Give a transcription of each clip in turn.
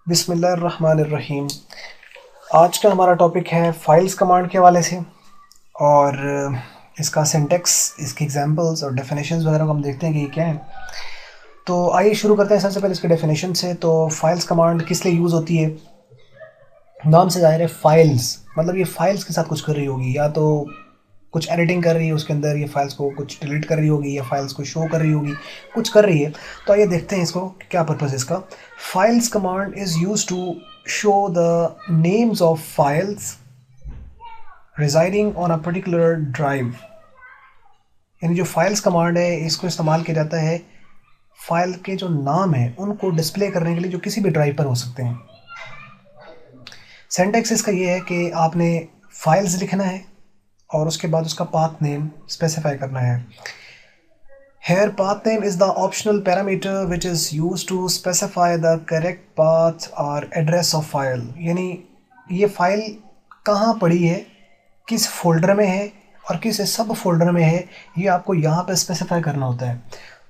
बिस्मिल्लाहिर्रहमानिर्रहीम। आज का हमारा टॉपिक है फाइल्स कमांड के हवाले से और इसका सिंटेक्स, इसकी एग्जांपल्स और डेफिनेशंस वगैरह को हम देखते हैं कि ये क्या है। तो आइए शुरू करते हैं सबसे पहले इसके डेफिनेशन से। तो फाइल्स कमांड किस लिए यूज़ होती है? नाम से ज़ाहिर है फाइल्स, मतलब ये फाइल्स के साथ कुछ कर रही होगी, या तो कुछ एडिटिंग कर रही है उसके अंदर, ये फाइल्स को कुछ डिलीट कर रही होगी या फाइल्स को शो कर रही होगी, कुछ कर रही है। तो आइए देखते हैं इसको क्या पर्पज़ है इसका। Files command is use to show the names of files residing on a particular drive. यानी जो फाइल्स कमांड है इसको इस्तेमाल किया जाता है फाइल के जो नाम है उनको डिस्प्ले करने के लिए, जो किसी भी ड्राइव पर हो सकते हैं। सिंटैक्स इसका ये है कि आपने फाइल्स लिखना है और उसके बाद उसका पाथ नेम स्पेसिफाई करना है। Here path name is the optional parameter which is used to specify the correct path or address of file। यानी ये फाइल कहाँ पड़ी है, किस फोल्डर में है और किस सब फोल्डर में है, ये आपको यहाँ पे स्पेसिफाई करना होता है।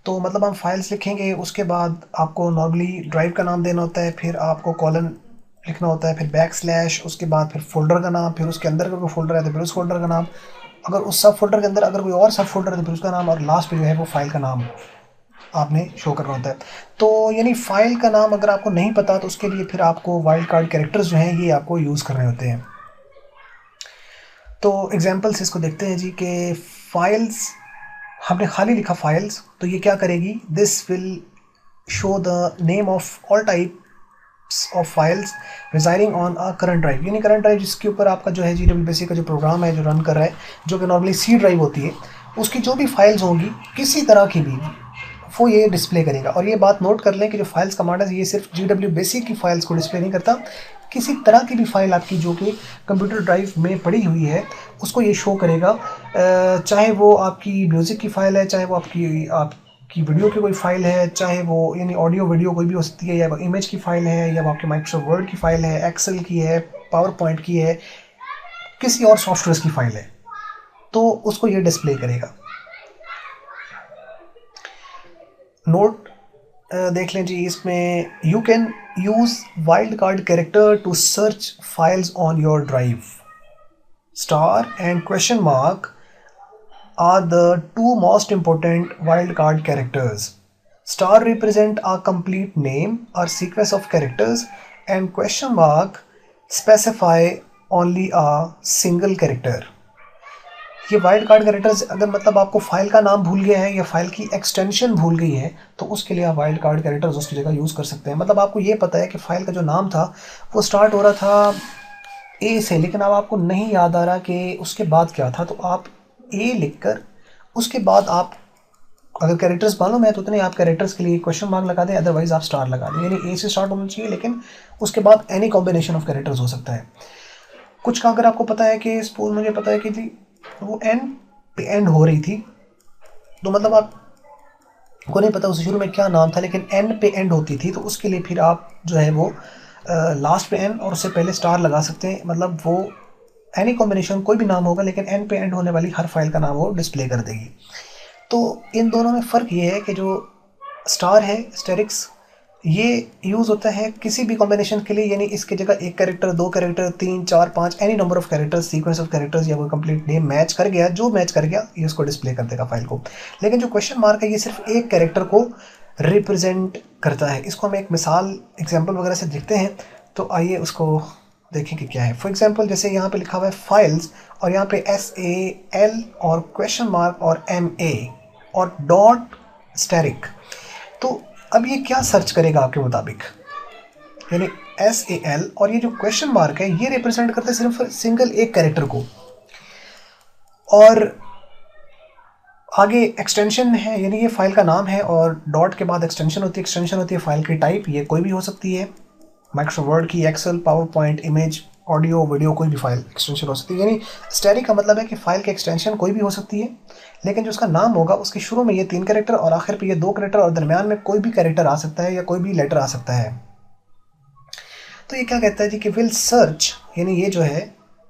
तो मतलब हम फाइल्स लिखेंगे, उसके बाद आपको नॉर्मली ड्राइव का नाम देना होता है, फिर आपको कॉलन लिखना होता है, फिर बैक स्लैश, उसके बाद फिर फोल्डर का नाम, फिर उसके अंदर का कोई फोल्डर है तो फिर उस फोल्डर का नाम, अगर उस सब फोल्डर के अंदर अगर कोई और सब फोल्डर है तो फिर उसका नाम, और लास्ट पे जो है वो फाइल का नाम आपने शो करना होता है। तो यानी फाइल का नाम अगर आपको नहीं पता तो उसके लिए फिर आपको वाइल्ड कार्ड कैरेक्टर्स जो हैं ये आपको यूज़ करने होते हैं। तो एग्जांपल्स इसको देखते हैं जी कि फाइल्स, हमने खाली लिखा फाइल्स, तो ये क्या करेगी, this will show the name of all types of files residing on a current drive. यानी करंट ड्राइव जिसके ऊपर आपका जो है GWBC का जो प्रोग्राम है जो रन कर रहा है, जो कि नॉर्मली C ड्राइव होती है, उसकी जो भी फाइल्स होंगी किसी तरह की भी वो ये डिस्प्ले करेगा। और ये बात नोट कर लें कि जो फाइल्स कमांड है ये सिर्फ GWBC की फाइल्स को डिस्प्ले नहीं करता, किसी तरह की भी फाइल आपकी जो कि कंप्यूटर ड्राइव में पड़ी हुई है उसको ये शो करेगा। चाहे वो आपकी म्यूज़िक की फ़ाइल है, चाहे वो आपकी वीडियो की कोई फ़ाइल है, चाहे वो यानी ऑडियो वीडियो कोई भी हो सकती है, या वो इमेज की फ़ाइल है, या वो आपके माइक्रोसॉफ्ट वर्ड की फ़ाइल है, एक्सेल की है, पावर पॉइंट की है, किसी और सॉफ्टवेयर की फ़ाइल है, तो उसको ये डिस्प्ले करेगा। नोट देख लें जी इसमें, you can use wild card character to search files on your drive. Star and question mark are the two most important wildcard characters. Star represent a complete name or sequence of characters, and question mark specify only a single character। ये wild card characters अगर मतलब आपको file का नाम भूल गया है या फाइल की एक्सटेंशन भूल गई है तो उसके लिए आप वाइल्ड कार्ड कैरेक्टर्स उसकी जगह यूज़ कर सकते हैं। मतलब आपको ये पता है कि फाइल का जो नाम था वो स्टार्ट हो रहा था ए से, लेकिन अब आपको नहीं याद आ रहा कि उसके बाद क्या था, तो आप ए लिखकर उसके बाद आप अगर कैरेक्टर्स मालूम है तो उतने आप कैरेक्टर्स के लिए क्वेश्चन मार्क लगा दें, अदरवाइज आप स्टार लगा दें। यानी ए से स्टार्ट होना चाहिए लेकिन उसके बाद एनी कॉम्बिनेशन ऑफ कैरेक्टर्स हो सकता है। कुछ का अगर आपको पता है कि सपोज मुझे पता है कि जी वो एन पे एंड हो रही थी, तो मतलब आपको नहीं पता उस शुरू में क्या नाम था लेकिन एन पे एंड होती थी, तो उसके लिए फिर आप जो है वो लास्ट पे एन और उससे पहले स्टार लगा सकते हैं। मतलब वो एनी कॉम्बिनेशन कोई भी नाम होगा लेकिन एन पे एंड होने वाली हर फाइल का नाम वो डिस्प्ले कर देगी। तो इन दोनों में फ़र्क ये है कि जो स्टार है स्टेरिक्स, ये यूज़ होता है किसी भी कॉम्बिनेशन के लिए, यानी इसके जगह एक कैरेक्टर, दो character, 3, 4, 5 any number of characters, sequence of characters या कोई कंप्लीट नेम मैच कर गया, जो मैच कर गया ये उसको डिस्प्ले कर देगा फाइल को। लेकिन जो क्वेश्चन मार्क है ये सिर्फ एक कैरेक्टर को रिप्रेजेंट करता है। इसको हम एक मिसाल एग्जाम्पल वगैरह से देखते हैं, तो आइए उसको देखें कि क्या है। फॉर एग्जाम्पल जैसे यहाँ पे लिखा हुआ है फाइल्स और यहाँ पे SAL और क्वेश्चन मार्क और MA और डॉट स्टैरिक। तो अब ये क्या सर्च करेगा आपके मुताबिक, यानी SAL और ये जो क्वेश्चन मार्क है ये रिप्रेजेंट करता है सिर्फ सिंगल एक कैरेक्टर को, और आगे एक्सटेंशन है यानी ये फाइल का नाम है और डॉट के बाद एक्सटेंशन होती है फाइल की टाइप, ये कोई भी हो सकती है, माइक्रोसॉफ्ट वर्ड की, Excel, PowerPoint, image, audio, video, कोई भी फाइल एक्सटेंशन हो सकती है। यानी स्टैरिक का मतलब है कि फाइल की एक्सटेंशन कोई भी हो सकती है, लेकिन जो उसका नाम होगा उसके शुरू में ये 3 कैरेक्टर और आखिर पे ये 2 कैरेक्टर और दरमियान में कोई भी कैरेक्टर आ सकता है या कोई भी लेटर आ सकता है। तो ये क्या कहता है जी कि विल सर्च, यानी ये जो है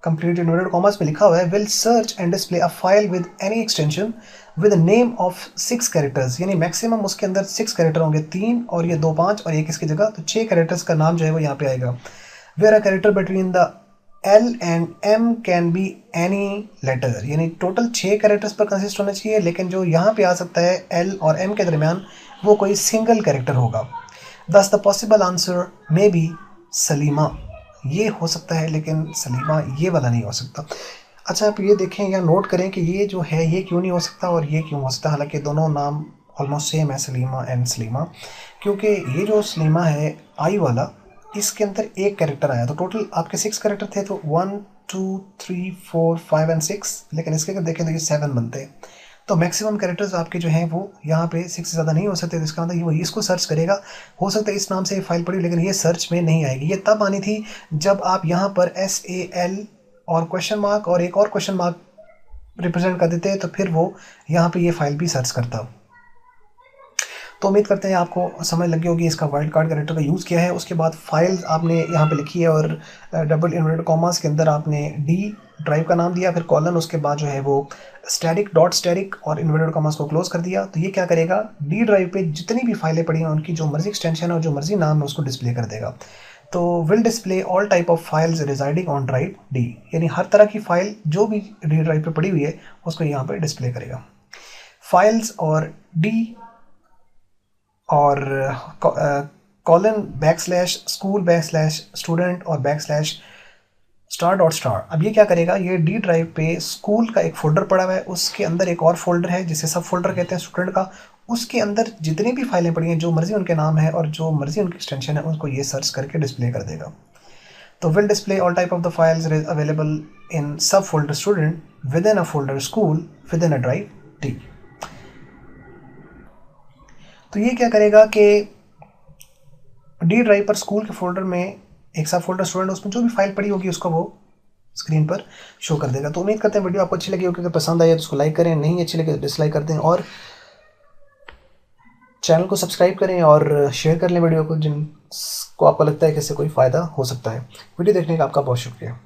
कंप्लीट इन्वर्टेड कॉमास में लिखा हुआ है, will search and display a file with any extension with name of 6 characters, यानी मैक्सिमम उसके अंदर 6 कैरेक्टर होंगे, 3 और ये 2 5 और एक इसकी जगह, तो 6 कैरेक्टर्स का नाम जो है वो यहाँ पे आएगा। Where a character between the L and M can be any letter, यानी टोटल 6 कैरेक्टर्स पर कंसिस्ट होना चाहिए, लेकिन जो यहाँ पे आ सकता है L और M के दरमियान वो कोई सिंगल कैरेक्टर होगा। दस the possible answer may be Salima, ये हो सकता है लेकिन सलीमा ये वाला नहीं हो सकता। अच्छा आप ये देखें या नोट करें कि ये जो है ये क्यों नहीं हो सकता और ये क्यों हो सकता, हालांकि दोनों नाम ऑलमोस्ट सेम है, सलीमा एंड सलीमा, क्योंकि ये जो सलीमा है आई वाला, इसके अंदर एक कैरेक्टर आया, तो टोटल आपके 6 कैरेक्टर थे, तो 1 2 3 4 5 एंड 6, लेकिन इसके अगर देखें तो ये 7 बनते हैं। तो मैक्सिमम कैरेक्टर्स आपके जो हैं वो यहाँ पे 6 से ज़्यादा नहीं हो सकते, तो इसका मतलब ये इसको सर्च करेगा। हो सकता है इस नाम से फाइल पड़ी, लेकिन ये सर्च में नहीं आएगी। ये तब आनी थी जब आप यहाँ पर SAL और क्वेश्चन मार्क और एक और क्वेश्चन मार्क रिप्रेजेंट कर देते हैं, तो फिर वो यहाँ पे ये फाइल भी सर्च करता। तो उम्मीद करते हैं आपको समझ लगी होगी इसका वाइल्ड कार्ड कैरेक्टर का यूज़ किया है। उसके बाद फाइल्स आपने यहाँ पे लिखी है और डबल इन्वर्टेड कॉमास के अंदर आपने D ड्राइव का नाम दिया, फिर कॉलन, उसके बाद जो है वो स्टैटिक डॉट स्टैटिक और इन्वर्टेड कॉमास को क्लोज कर दिया। तो ये क्या करेगा, D ड्राइव पे जितनी भी फाइलें पड़ी हैं उनकी जो मर्जी एक्सटेंशन है और जो मर्जी नाम है उसको डिस्प्ले कर देगा। तो will display all type of files residing on drive D, यानी हर तरह की फाइल जो भी D ड्राइव पे पड़ी हुई है उसको यहाँ पर डिस्प्ले करेगा। फाइल्स और D और colon backslash school backslash student और बैकस्लैश स्टार डॉट स्टार। अब ये क्या करेगा, ये D ड्राइव पे स्कूल का एक फोल्डर पड़ा हुआ है, उसके अंदर एक और फोल्डर है जिसे सब फोल्डर कहते हैं स्टूडेंट का, उसके अंदर जितनी भी फाइलें पड़ी हैं जो मर्जी उनके नाम है और जो मर्जी उनकी एक्सटेंशन है उनको ये सर्च करके डिस्प्ले कर देगा। तो will display all type of the files available in sub folder student within a folder school within a drive D। तो ये क्या करेगा कि D ड्राइव पर स्कूल के फोल्डर में एक सब फोल्डर स्टूडेंट, उसमें जो भी फाइल पड़ी होगी उसको वो स्क्रीन पर शो कर देगा। तो उम्मीद करते हैं वीडियो आपको अच्छी लगी होगी, अगर पसंद आई है तो उसको लाइक करें, नहीं अच्छी लगी तो डिसलाइक कर दें, और चैनल को सब्सक्राइब करें और शेयर कर लें वीडियो को जिनको आपको लगता है कि इससे कोई फ़ायदा हो सकता है। वीडियो देखने का आपका बहुत शुक्रिया।